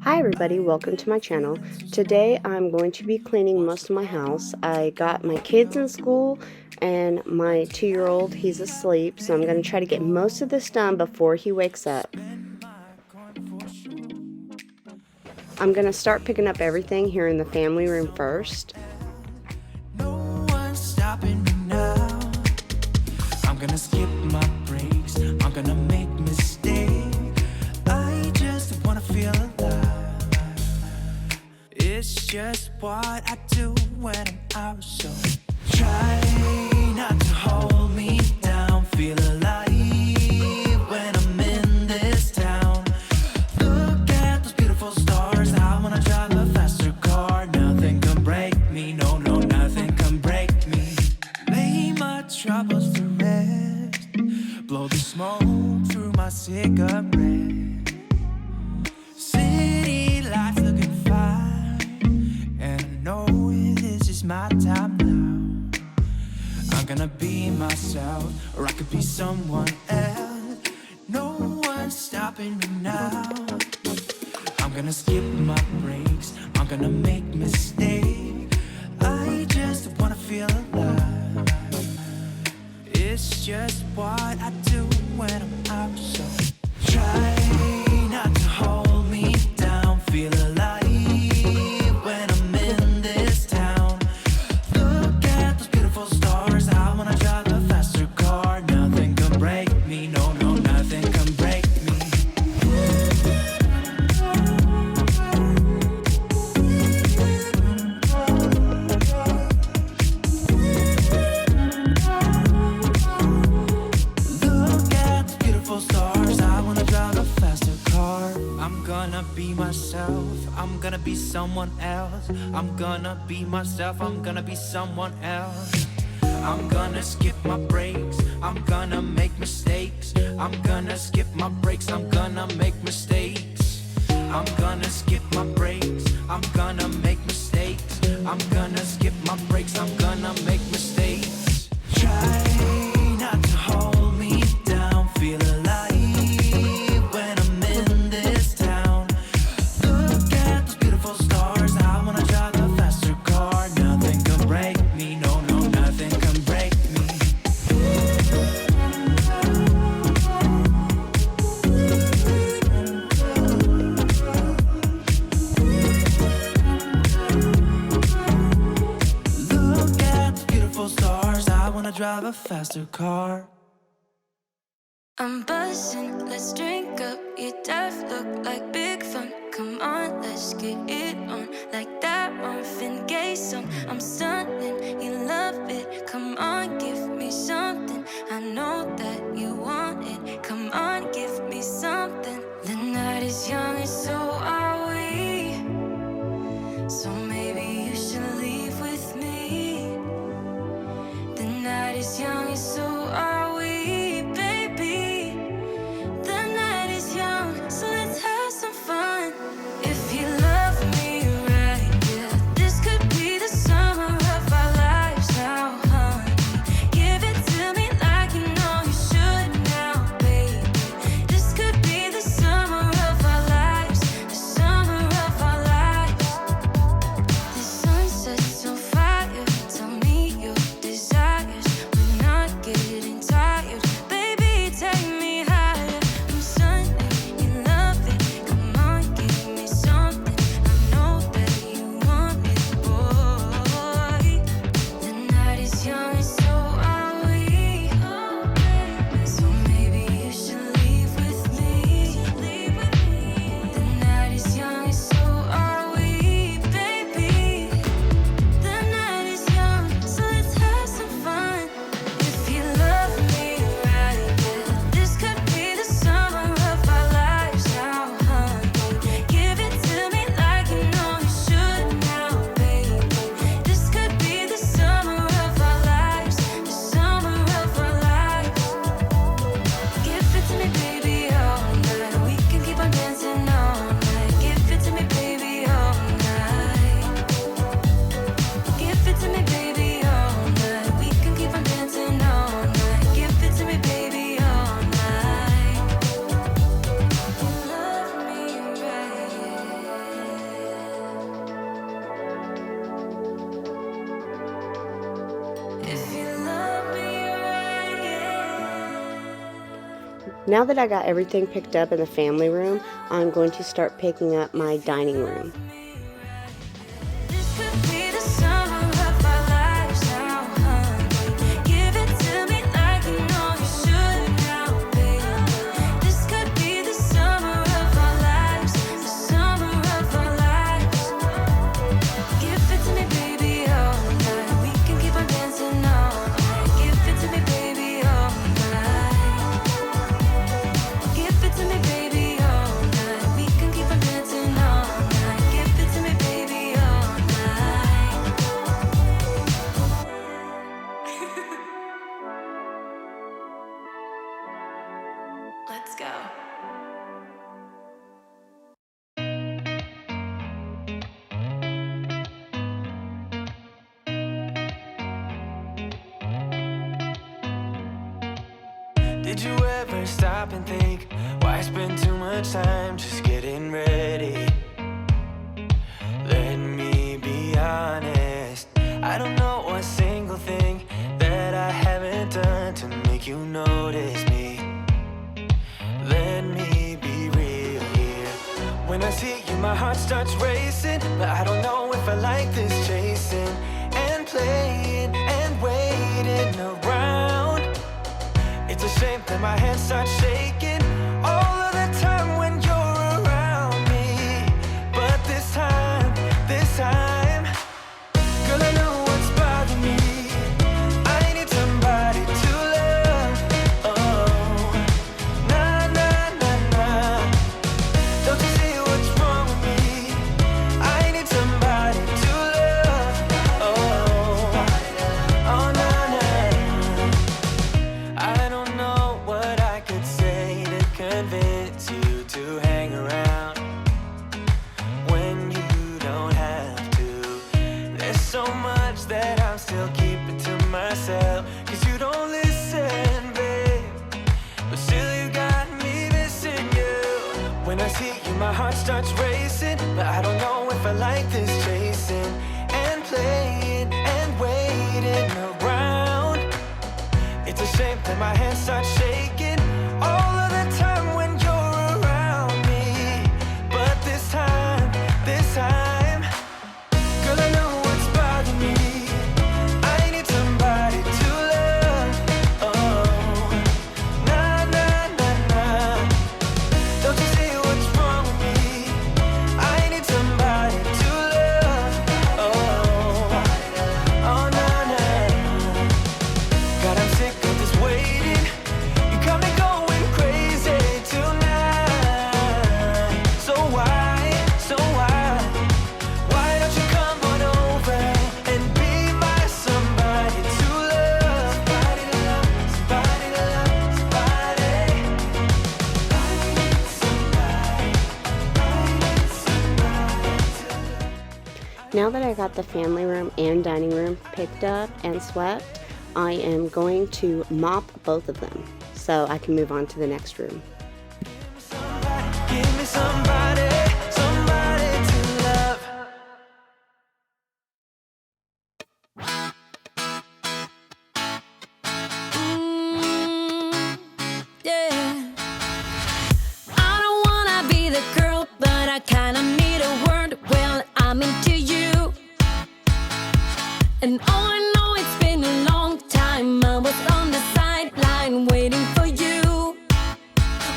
Hi everybody, welcome to my channel. Today I'm going to be cleaning most of my house. I got my kids in school and my 2-year-old, he's asleep, so I'm going to try to get most of this done before he wakes up. I'm going to start picking up everything here in the family room first. No one's stopping me now. I'm gonna skip my breaks. I'm gonna make mistakes. I just wanna feel alive. It's just what I do when I'm out. So try not to hold me down. Feel alive when I'm in this town. Look at those beautiful stars. I wanna drive a faster car. Nothing can break me. No, no, nothing can break me. Lay my troubles to rest. Blow the smoke through my cigarette. City lights looking fine, and I know this is my time now. I'm gonna be myself, or I could be someone else. No one's stopping me now. I'm gonna skip my breaks. I'm gonna make mistakes. I just wanna feel alive. It's just what I do when I'm out. So try not to hold me down. Feel alive when I'm in this town. Look at those beautiful stars. I wanna drive a faster car. Nothing can break me. No, no, nothing can break me. Look at the beautiful stars. I wanna drive a faster car. I'm gonna be myself. I'm gonna be someone else. I'm gonna be myself. I'm gonna be someone else. I'm gonna skip my breaks. I'm gonna make mistakes. I'm gonna skip my breaks. I'm gonna make mistakes. I'm gonna skip my breaks. I'm gonna make mistakes. I'm gonna skip my breaks. I'm gonna make mistakes. Try not to hold me down. Feel alive when I'm in this town. Look at those beautiful stars. I wanna drive a faster car. Nothing can break me. No, no, nothing can break me. Look at the beautiful stars. I wanna drive a faster car. I'm buzzing, let's drink up. Your death look like big fun. Come on, let's get it on. Like that Marvin Gaye song. I'm stunning, you love it. Come on, give me something. I know that you want it. Come on, give me something. The night is young and so are we. So maybe you should leave with me. The night is young and so are we, baby. The night is young, so let's have some fun. If you love me right, yeah, this could be the summer of our lives now, honey. Give it to me like you know you should now, baby. This could be the summer of our lives. Now that I got everything picked up in the family room, I'm going to start picking up my dining room. This could be the summer of our lives now, honey. Give it to me like you know you should now, baby. This could be the summer of our lives, the summer of our lives. Give it to me, baby, all night. We can keep on dancing all night. Give it to me, baby, all night. Give it to me, baby, all night. We can keep on dancing all night. Give it to me, baby, all night. Let's go. Did you ever stop and think, why spend too much time just getting ready? Let me be honest, I don't know a single thing that I haven't done to make you notice me. Let me be real here. When I see you, my heart starts racing, but I don't know if I like this chasing and playing and waiting around. It's a shame that my hands start shaking all of the time when you're around me. But this time, girl, I know what's bothering me. I need somebody to love. Oh, nah, nah, nah, nah. Don't you see what's wrong with me? I need somebody to love. Oh, oh, nah, nah. I don't know what I could say to convince you to hang around when you don't have to. There's so much that I'm still keeping to myself, 'cause you don't listen, babe. But still you got me missing you. When I see you, my heart starts racing, but I don't know if I like this chasing and playing and waiting around. It's a shame that my hands start shaking all of the time when you're around me. But this time, girl, I know what's bothering me. I need somebody to love. Oh, nah, nah, nah, nah. Don't you see what's wrong with me? I need somebody to love. Oh, oh, nah, nah. God, I'm sick of this waiting. You got me going crazy tonight. So why don't you come on over and be my somebody to love? Somebody to love, somebody to love, somebody. I need somebody to love. Now that I got the family room and dining room picked up and swept, I am going to mop both of them so I can move on to the next room. Give me somebody, somebody to love. Yeah. I don't wanna be the girl, but I kinda need a word. Well, I'm into you. And oh, I know it's been a long time. I was on the sideline waiting for you.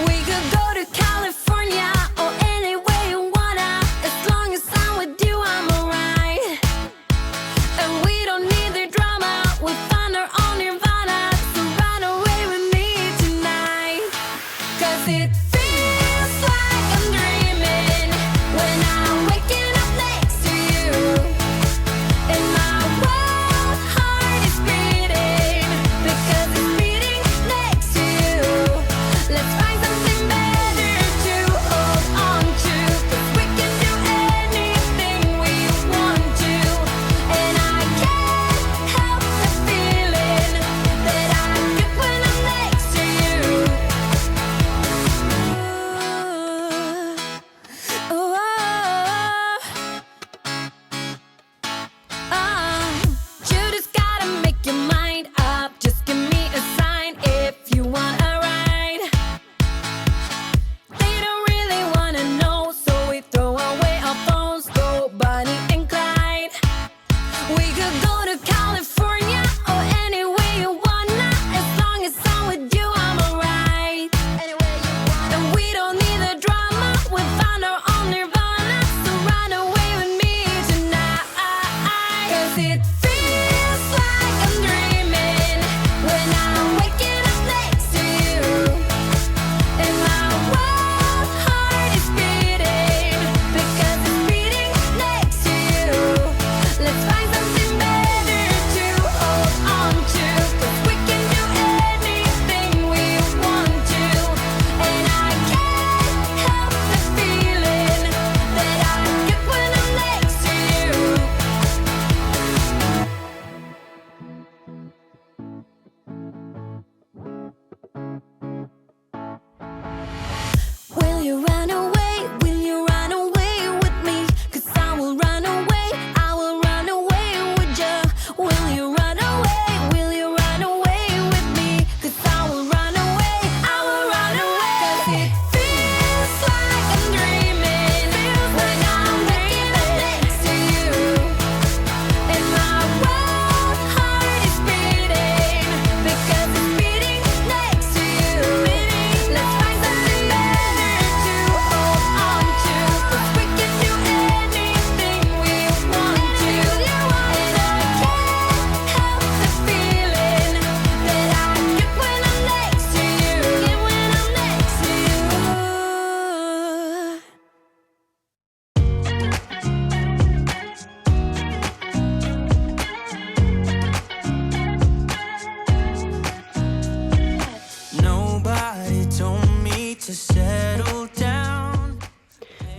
We could go to California or anywhere you wanna. As long as I'm with you, I'm alright. And we don't need the drama. We find our own nirvana. So run away with me tonight. 'Cause it feels like I'm dreaming when I'm waking up next to you. And my world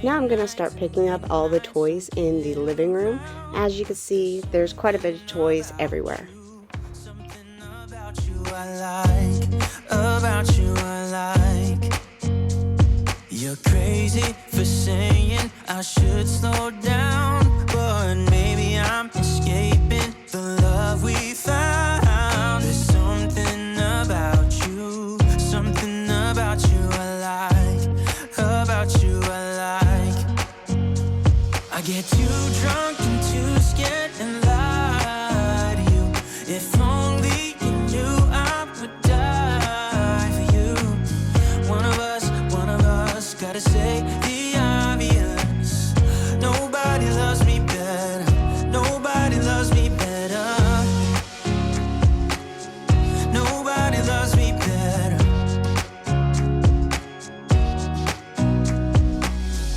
Now I'm going to start picking up all the toys in the living room. As you can see, there's quite a bit of toys everywhere. About you I like. You're crazy for saying I should slow down, but maybe I'm escaping the love we found. There's something about you I like, about you I like. I get too drunk and too scared and lie to you. If only you knew I would die for you. One of us gotta say the obvious. Nobody loves me better. Nobody loves me better. Nobody loves me better.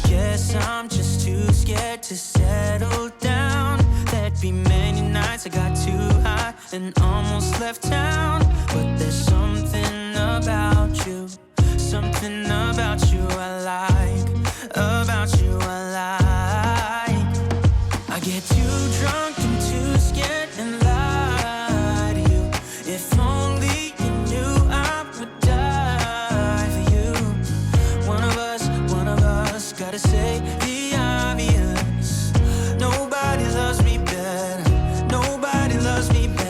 Guess I'm just too scared to settle down. There'd be many nights I got too high and almost left town. But there's something about you I like, about you I like. I get too drunk and too scared and lie to you. If only you knew I would die for you. One of us gotta say the obvious. Nobody loves me better. Nobody loves me better.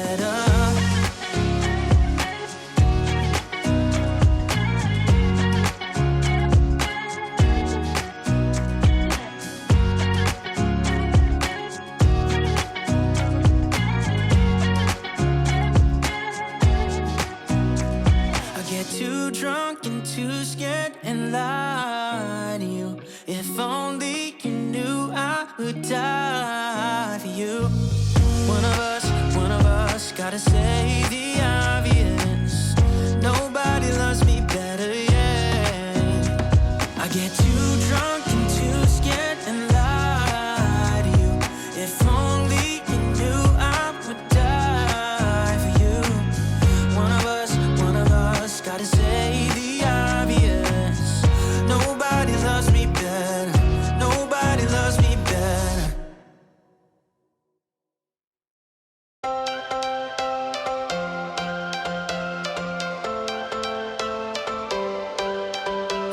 Too drunk and too scared and lie to you. If only you knew I would die for you. One of us gotta say the obvious. Nobody loves me better, yeah. I get too drunk and too scared and lie to you. If only you knew I would die for you. One of us gotta say the obvious. Nobody loves me better. Nobody loves me better.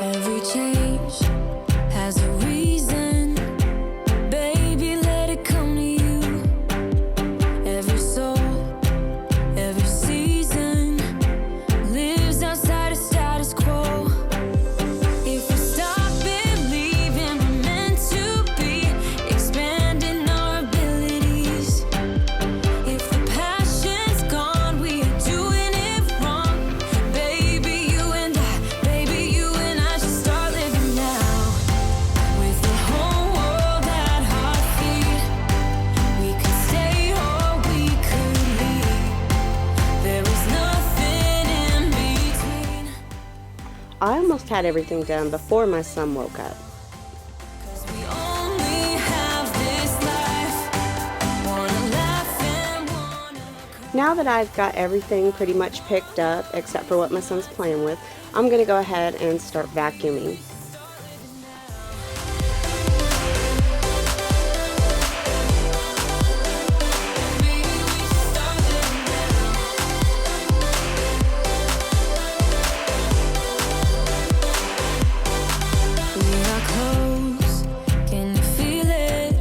Every change has a reason. Baby, let it come to you. Every soul, every season lives outside of status quo. If we stop believing we're meant to be, expanding our abilities. If the passion's gone, we are doing it wrong. Baby, you and I should start living now. With the whole world at our feet, we could stay or we could leave. There is nothing in between. I almost had everything done before my son woke up. 'Cause we only have this life. Wanna laugh and wanna cry. Now that I've got everything pretty much picked up, except for what my son's playing with, I'm going to go ahead and start vacuuming. Maybe we should start living now. We are close. Can you feel it?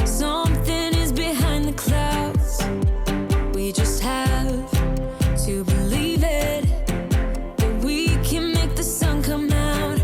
Something is behind the clouds. We just have to believe it. That we can make the sun come out.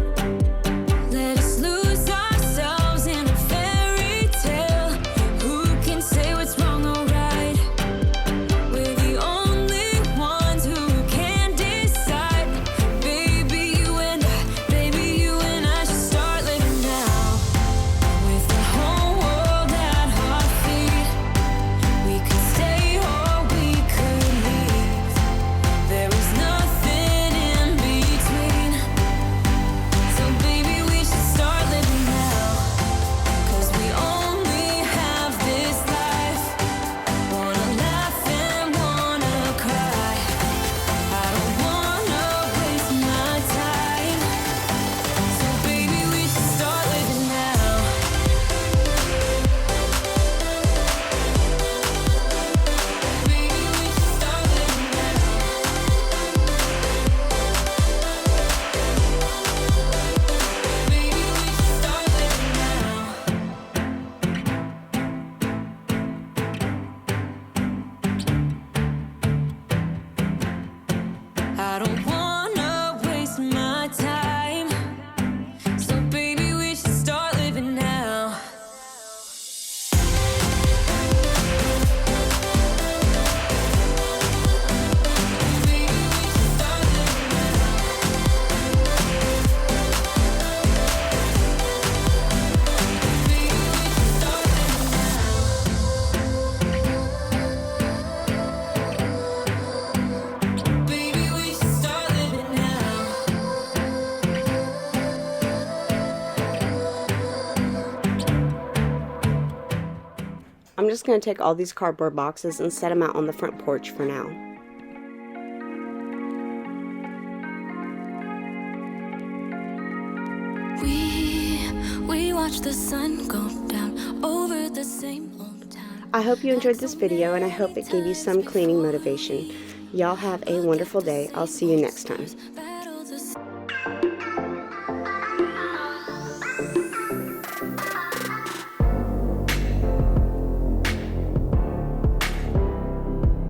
just going to take all these cardboard boxes and set them out on the front porch for now. We watch the sun go down over the same old town. I hope you enjoyed this video, and I hope it gave you some cleaning motivation. Y'all have a wonderful day. I'll see you next time.